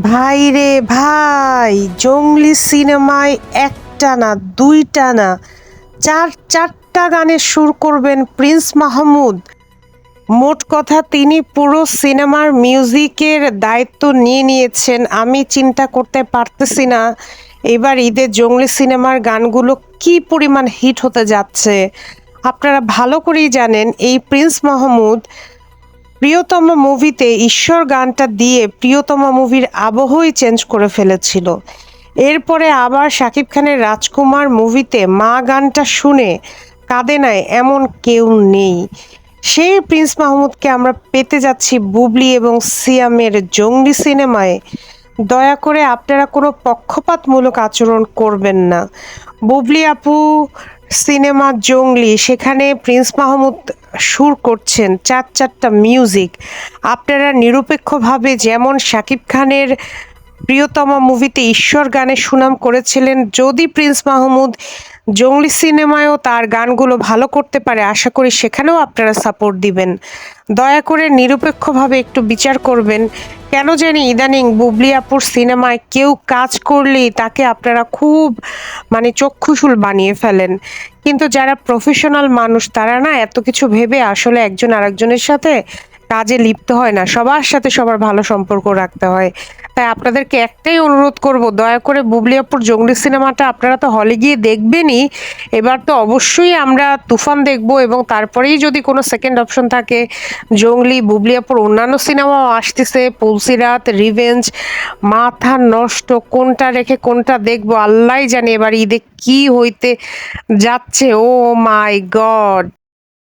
ভাই রে ভাই, জংলি সিনেমায় একটা না দুইটা না চারটা গানের সুর করবেন প্রিন্স মাহমুদ। মোট কথা তিনি পুরো সিনেমার মিউজিকের দায়িত্ব নিয়ে নিয়েছেন। আমি চিন্তা করতে পারতেছি না এবার ঈদে জংলি সিনেমার গানগুলো কি পরিমাণ হিট হতে যাচ্ছে। আপনারা ভালো করেই জানেন এই প্রিন্স মাহমুদ প্রিয়তমা মুভিতে ঈশ্বর গানটা দিয়ে প্রিয়তমা মুভির আবহই চেঞ্জ করে ফেলেছিল। এরপরে আবার শাকিব খানের রাজকুমার মুভিতে মা গানটা শুনে কাঁদে নাই এমন কেউ নেই। সেই প্রিন্স মাহমুদকে আমরা পেতে যাচ্ছি বুবলি এবং সিয়ামের জঙ্গলি সিনেমায়। দয়া করে আপনারা কোনো পক্ষপাতমূলক আচরণ করবেন না। বুবলি আপু সিনেমা জঙ্গলি, সেখানে প্রিন্স মাহমুদ সুর করছেন চারটা মিউজিক। আপনারা নিরপেক্ষভাবে যেমন শাকিব খানের প্রিয়তমা মুভিতে ঈশ্বর গানে সুনাম করেছিলেন, যদি প্রিন্স মাহমুদ জঙ্গলি সিনেমায়ও তার গানগুলো ভালো করতে পারে আশা করি সেখানেও আপনারা সাপোর্ট দিবেন। দয়া করে নিরপেক্ষভাবে একটু বিচার করবেন। কেন জানি ইদানিং বুবলি আপুর সিনেমায় কেউ কাজ করলেই তাকে আপনারা খুব চক্ষুশূল বানিয়ে ফেলেন। কিন্তু যারা প্রফেশনাল মানুষ তারা না এত কিছু ভেবে আসলে একজন আরেকজনের সাথে কাজে লিপ্ত হয় না, সবার সাথে সবার ভালো সম্পর্ক রাখতে হয়। তাই আপনাদেরকে একটাই অনুরোধ করব, দয়া করে বুবলি আপুর জঙ্গলি সিনেমাটা আপনারা তো হলে গিয়ে দেখবেনই, এবার তো অবশ্যই আমরা তুফান দেখব এবং তারপরেই যদি কোনো সেকেন্ড অপশন থাকে জঙ্গলি, বুবলি আপুর অন্যান্য সিনেমাও আসতেছে, পুলসিরাত, রিভেঞ্জ, মাথা নষ্ট, কোনটা রেখে কোনটা দেখবো আল্লাহই জানে এবার ঈদে কি হইতে যাচ্ছে। ও মাই গড।